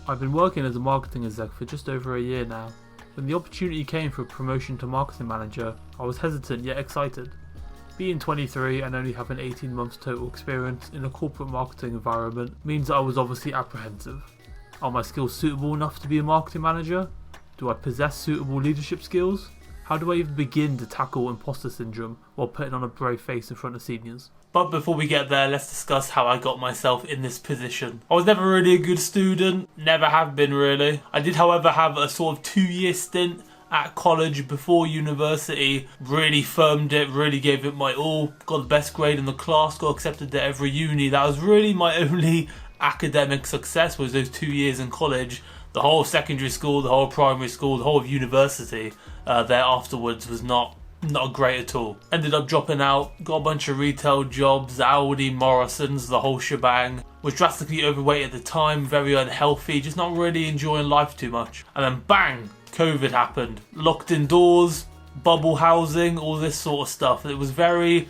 I've been working as a marketing exec for just over a year now. When the opportunity came for a promotion to marketing manager, I was hesitant yet excited. Being 23 and only having 18 months total experience in a corporate marketing environment means that I was obviously apprehensive. Are my skills suitable enough to be a marketing manager? Do I possess suitable leadership skills? How do I even begin to tackle imposter syndrome while putting on a brave face in front of seniors? But before we get there, let's discuss how I got myself in this position. I was never really a good student, never have been really. I did however have a sort of 2-year stint at college before university, really firmed it, really gave it my all, got the best grade in the class, got accepted to every uni. That was really my only academic success, was those 2 years in college. The whole of secondary school, the whole of primary school, the whole of university there afterwards was not great at all. Ended up dropping out, got a bunch of retail jobs, Audi, Morrison's, the whole shebang. Was drastically overweight at the time, very unhealthy, just not really enjoying life too much. And then bang, COVID happened. Locked indoors, bubble housing, all this sort of stuff. It was a very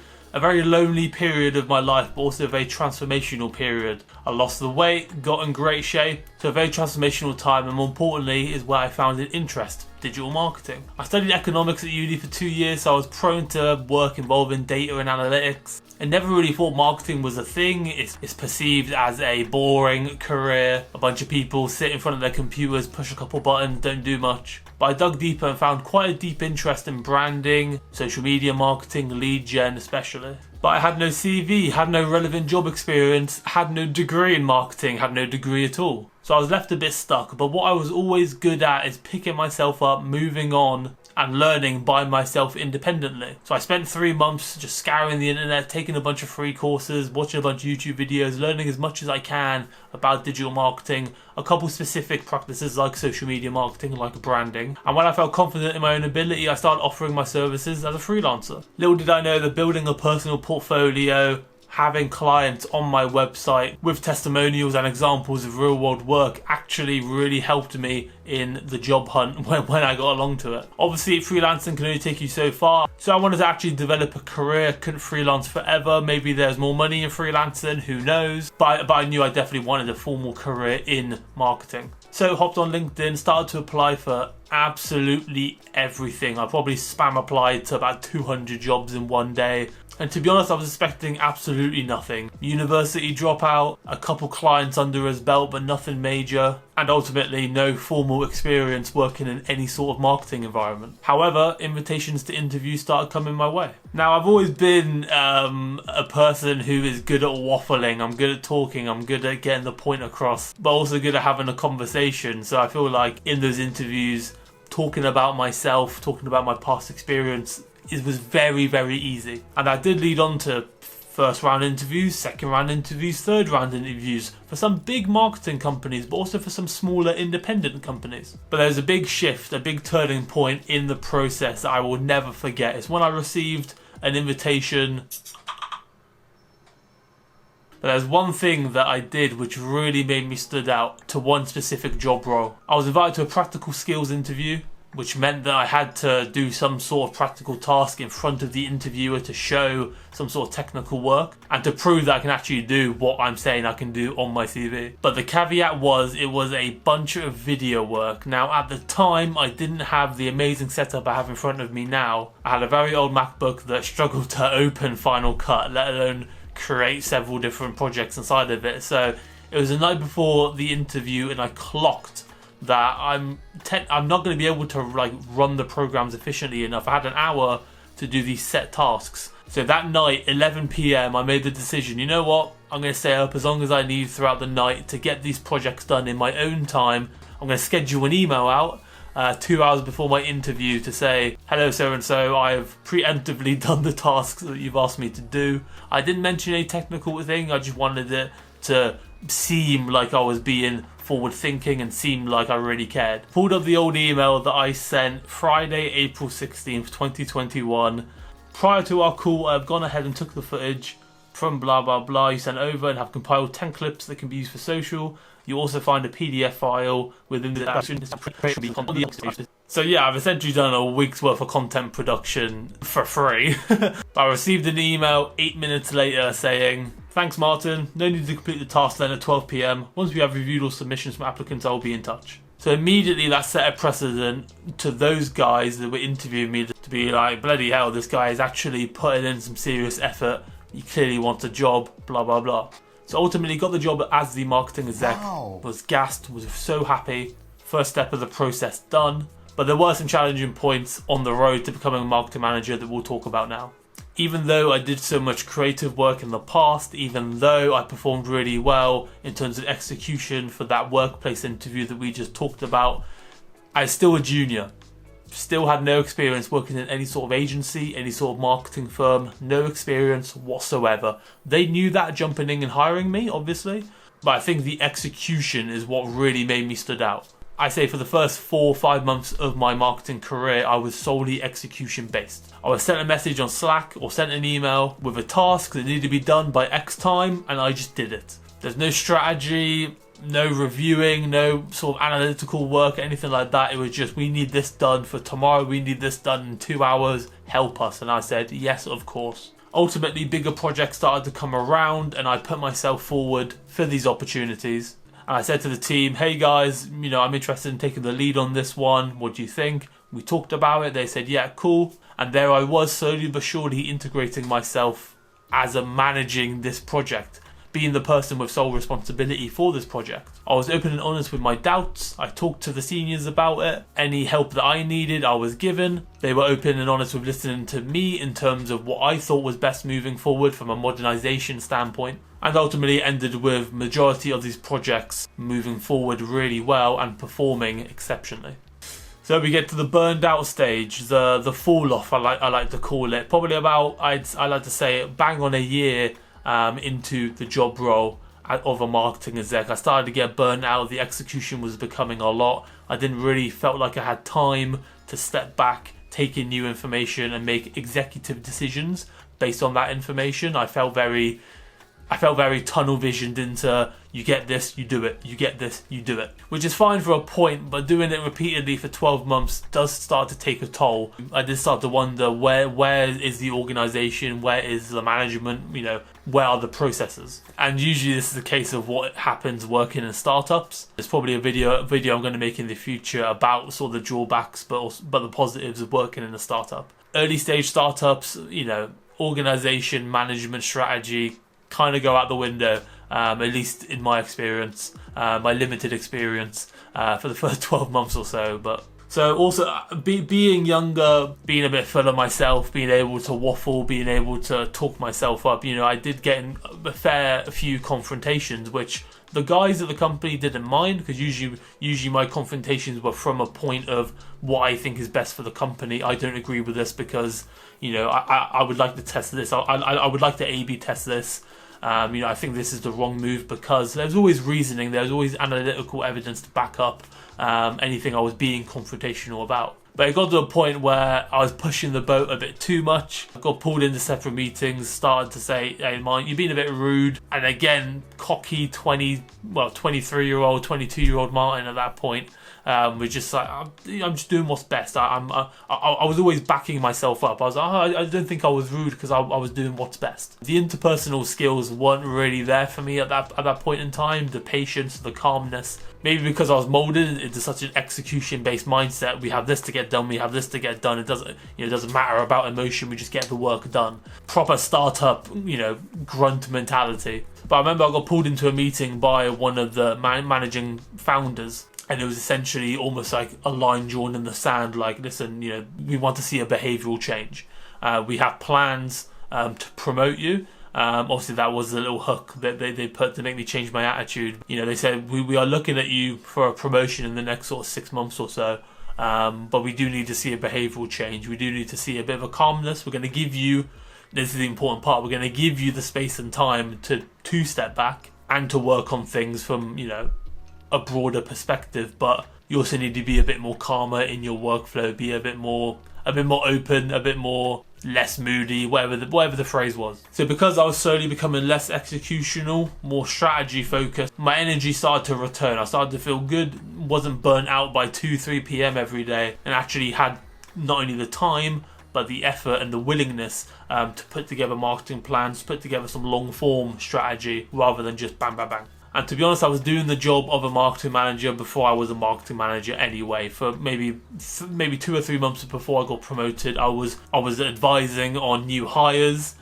lonely period of my life, but also a very transformational period. I lost the weight, got in great shape, so a very transformational time, and more importantly is where I found an interest: digital marketing. I studied economics at uni for 2 years, so I was prone to work involving data and analytics. I never really thought marketing was a thing. It's perceived as a boring career. A bunch of people sit in front of their computers, push a couple buttons, don't do much. But I dug deeper and found quite a deep interest in branding, social media marketing, lead gen especially. But I had no CV, had no relevant job experience, had no degree in marketing, had no degree at all. So I was left a bit stuck. But what I was always good at is picking myself up, moving on, and learning by myself independently. So I spent 3 months just scouring the internet, taking a bunch of free courses, watching a bunch of YouTube videos, learning as much as I can about digital marketing, a couple specific practices like social media marketing, like branding. And when I felt confident in my own ability, I started offering my services as a freelancer. Little did I know that building a personal portfolio, having clients on my website with testimonials and examples of real world work actually really helped me in the job hunt when I got along to it. Obviously freelancing can only take you so far, so I wanted to actually develop a career. Couldn't freelance forever, maybe there's more money in freelancing, who knows, but I knew I definitely wanted a formal career in marketing. So hopped on LinkedIn, started to apply for absolutely everything. I probably spam applied to about 200 jobs in one day. And to be honest, I was expecting absolutely nothing. University dropout, a couple clients under his belt, but nothing major, and ultimately no formal experience working in any sort of marketing environment. However, invitations to interviews started coming my way. Now, I've always been a person who is good at waffling. I'm good at talking, I'm good at getting the point across, but also good at having a conversation. So I feel like in those interviews, talking about myself, talking about my past experience, it was very, very easy. And that did lead on to first round interviews, second round interviews, third round interviews for some big marketing companies, but also for some smaller independent companies. But there's a big shift, a big turning point in the process that I will never forget. It's when I received an invitation. But there's one thing that I did which really made me stood out to one specific job role. I was invited to a practical skills interview, which meant that I had to do some sort of practical task in front of the interviewer to show some sort of technical work and to prove that I can actually do what I'm saying I can do on my CV. But the caveat was it was a bunch of video work. Now at the time I didn't have the amazing setup I have in front of me now. I had a very old MacBook that struggled to open Final Cut, let alone create several different projects inside of it. So it was the night before the interview and I clocked that I'm not going to be able to run the programs efficiently enough. I had an hour to do these set tasks. So that night, 11 PM, I made the decision, you know what? I'm going to stay up as long as I need throughout the night to get these projects done in my own time. I'm going to schedule an email out 2 hours before my interview to say, hello so-and-so, I've preemptively done the tasks that you've asked me to do. I didn't mention any technical thing, I just wanted it to seem like I was being forward thinking and seemed like I really cared. Pulled up the old email that I sent Friday, April 16th, 2021. Prior to our call, I've gone ahead and took the footage from blah blah blah you sent over and have compiled 10 clips that can be used for social You also find a PDF file within the So yeah, I've essentially done a week's worth of content production for free. I received an email 8 minutes later saying, "Thanks Martin, no need to complete the task then at 12 PM. Once we have reviewed all submissions from applicants, I'll be in touch." So immediately that set a precedent to those guys that were interviewing me to be like, bloody hell, this guy is actually putting in some serious effort. He clearly wants a job, blah, blah, blah. So ultimately got the job as the marketing exec, was gassed, was so happy. First step of the process done. But there were some challenging points on the road to becoming a marketing manager that we'll talk about now. Even though I did so much creative work in the past, even though I performed really well in terms of execution for that workplace interview that we just talked about, I was still a junior. Still had no experience working in any sort of agency, any sort of marketing firm, no experience whatsoever. They knew that jumping in and hiring me, obviously, but I think the execution is what really made me stood out. I say for the first 4 or 5 months of my marketing career, I was solely execution based. I was sent a message on Slack or sent an email with a task that needed to be done by X time, and I just did it. There's no strategy, no reviewing, no sort of analytical work, anything like that. It was just, we need this done for tomorrow, we need this done in 2 hours, help us. And I said, yes, of course. Ultimately, bigger projects started to come around and I put myself forward for these opportunities. And I said to the team, hey guys, I'm interested in taking the lead on this one. What do you think? We talked about it. They said, yeah, cool. And there I was, slowly but surely integrating myself as a managing this project, being the person with sole responsibility for this project. I was open and honest with my doubts. I talked to the seniors about it. Any help that I needed, I was given. They were open and honest with listening to me in terms of what I thought was best moving forward from a modernization standpoint. And ultimately ended with majority of these projects moving forward really well and performing exceptionally. So we get to the burned out stage, the fall off, I like to call it. Probably about, I like to say, bang on a year into the job role of a marketing exec. I started to get burnt out. The execution was becoming a lot. I didn't really felt like I had time to step back, take in new information and make executive decisions based on that information. I felt very tunnel visioned into, you get this, you do it, you get this, you do it. Which is fine for a point, but doing it repeatedly for 12 months does start to take a toll. I did start to wonder, where is the organisation, where is the management, where are the processes? And usually this is a case of what happens working in startups. There's probably a video I'm going to make in the future about sort of the drawbacks, but the positives of working in a startup. Early stage startups, organisation, management, strategy, kind of go out the window, at least in my experience, my limited experience for the first 12 months or so. But so also being younger, being a bit full of myself, being able to waffle, being able to talk myself up, I did get in a few confrontations, which the guys at the company didn't mind, because usually my confrontations were from a point of what I think is best for the company. I don't agree with this because I would like to test this. I would like to A/B test this. I think this is the wrong move, because there's always reasoning, there's always analytical evidence to back up anything I was being confrontational about. But it got to a point where I was pushing the boat a bit too much. I got pulled into separate meetings, started to say, hey man, you're being a bit rude. And again, cocky 23-year-old, 22-year-old Martin at that point was just like, I'm just doing what's best. I was always backing myself up. I was like, I don't think I was rude because I was doing what's best. The interpersonal skills weren't really there for me at that point in time. The patience, the calmness. Maybe because I was molded into such an execution-based mindset. We have this to get done. We have this to get done. It doesn't matter about emotion. We just get the work done. Proper startup, grunt mentality. But I remember I got pulled into a meeting by one of the managing founders, and it was essentially almost like a line drawn in the sand. Like, listen, we want to see a behavioural change. We have plans to promote you. Obviously that was the little hook that they put to make me change my attitude. They said we are looking at you for a promotion in the next sort of 6 months or so, but we do need to see a behavioural change. We do need to see a bit of a calmness. We're going to give you, this is the important part, we're going to give you the space and time to step back and to work on things from a broader perspective, but you also need to be a bit more calmer in your workflow, be a bit more open, a bit more less moody, whatever the phrase was. So because I was slowly becoming less executional, more strategy focused, my energy started to return. I started to feel good, wasn't burnt out by 2-3 p.m. every day, and actually had not only the time but the effort and the willingness to put together marketing plans, put together some long form strategy rather than just bang bang bang. And to be honest, I was doing the job of a marketing manager before I was a marketing manager anyway. For maybe 2 or 3 months before I got promoted, I was advising on new hires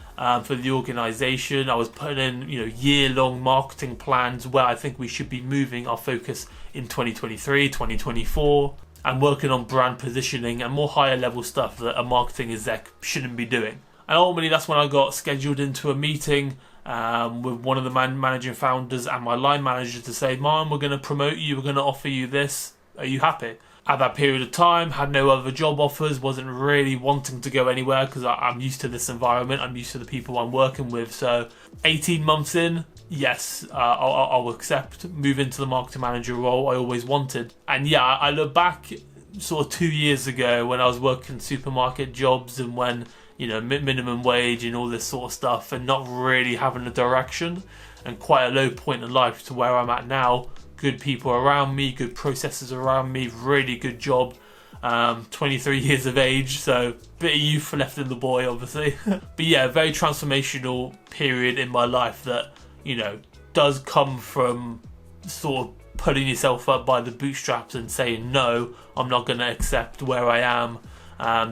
for the organisation. I was putting in year-long marketing plans where I think we should be moving our focus in 2023, 2024, and working on brand positioning and more higher level stuff that a marketing exec shouldn't be doing. And ultimately, that's when I got scheduled into a meeting with one of the managing founders and my line manager to say, "Martin, we're going to promote you, we're going to offer you this. Are you happy?" At that period of time, had no other job offers, wasn't really wanting to go anywhere because I'm used to this environment, I'm used to the people I'm working with. So 18 months in, yes, I'll accept, move into the marketing manager role I always wanted. And yeah, I look back sort of 2 years ago when I was working supermarket jobs and when minimum wage and all this sort of stuff, and not really having a direction, and quite a low point in life to where I'm at now. Good people around me, good processes around me, really good job. 23 years of age, so bit of youth left in the boy, obviously. But yeah, very transformational period in my life that does come from sort of putting yourself up by the bootstraps and saying, no, I'm not going to accept where I am.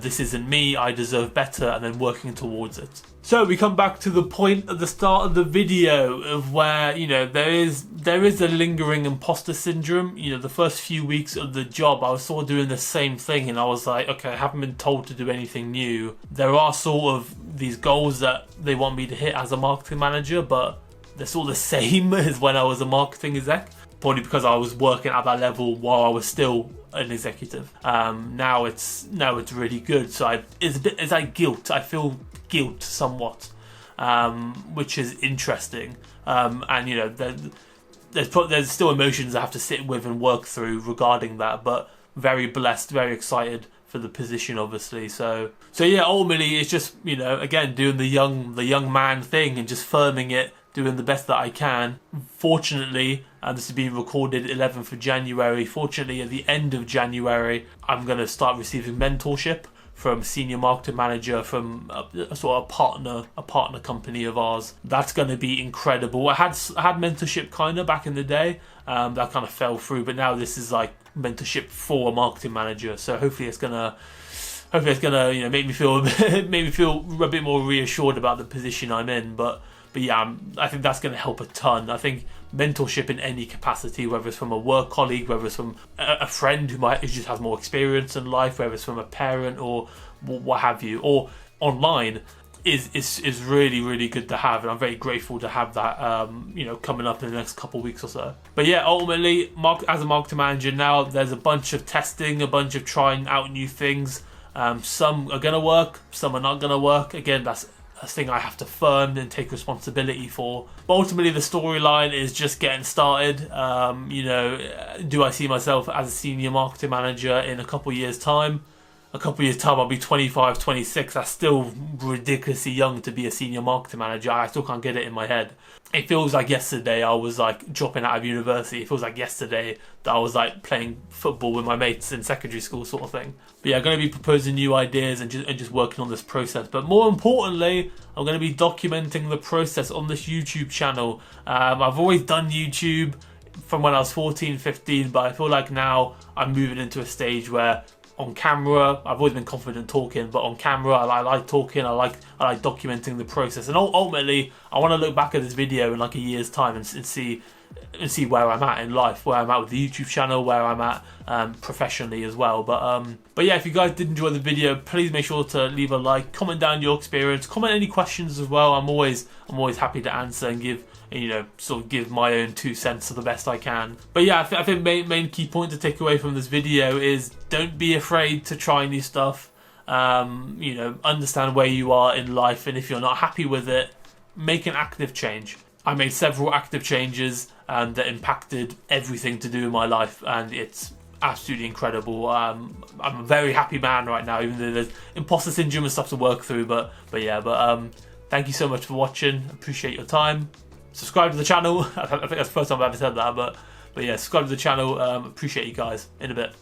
This isn't me, I deserve better, and then working towards it. So we come back to the point at the start of the video of where, there is a lingering imposter syndrome. The first few weeks of the job, I was sort of doing the same thing, and I was like, okay, I haven't been told to do anything new. There are sort of these goals that they want me to hit as a marketing manager, but they're sort of the same as when I was a marketing exec. Probably because I was working at that level while I was still an executive. Now it's really good. So it's like guilt. I feel guilt somewhat, which is interesting. And there's still emotions I have to sit with and work through regarding that. But very blessed, very excited for the position, obviously. So yeah, ultimately it's just again doing the young man thing and just firming it, doing the best that I can. Fortunately, and this is being recorded 11th of January, fortunately at the end of January, I'm going to start receiving mentorship from senior marketing manager from a sort of partner company of ours. That's going to be incredible. I had mentorship kind of back in the day, that kind of fell through, but now this is like mentorship for a marketing manager. So hopefully it's gonna make me feel a bit more reassured about the position I'm in. But yeah, I think that's going to help a ton. I think mentorship in any capacity, whether it's from a work colleague, whether it's from a friend who just has more experience in life, whether it's from a parent or what have you, or online, is really, really good to have. And I'm very grateful to have that, coming up in the next couple of weeks or so. But yeah, ultimately, as a marketing manager now, there's a bunch of testing, a bunch of trying out new things. Some are going to work, some are not going to work. Again, that's a thing I have to firm and take responsibility for. But ultimately, the storyline is just getting started. Do I see myself as a senior marketing manager in a couple of years' time? A couple of years' time, I'll be 25, 26. That's still ridiculously young to be a senior marketing manager. I still can't get it in my head. It feels like yesterday I was like dropping out of university. It feels like yesterday that I was like playing football with my mates in secondary school, sort of thing. But yeah, I'm going to be proposing new ideas and just working on this process. But more importantly, I'm going to be documenting the process on this YouTube channel. I've always done YouTube from when I was 14, 15, but I feel like now I'm moving into a stage where on camera, I've always been confident talking, but on camera, I like talking, I like documenting the process. And ultimately, I want to look back at this video in like a year's time and see where I'm at in life, where I'm at with the YouTube channel, where I'm at professionally as well. But yeah, if you guys did enjoy the video, please make sure to leave a like, comment down your experience, comment any questions as well. I'm always happy to answer and give my own 2 cents to the best I can. But yeah, I think main key point to take away from this video is don't be afraid to try new stuff. Understand where you are in life, and if you're not happy with it, make an active change. I made several active changes that impacted everything to do in my life, and it's absolutely incredible. I'm a very happy man right now, even though there's imposter syndrome and stuff to work through. But thank you so much for watching. Appreciate your time. Subscribe to the channel. I think that's the first time I've ever said that, but yeah, subscribe to the channel. Appreciate you guys. In a bit.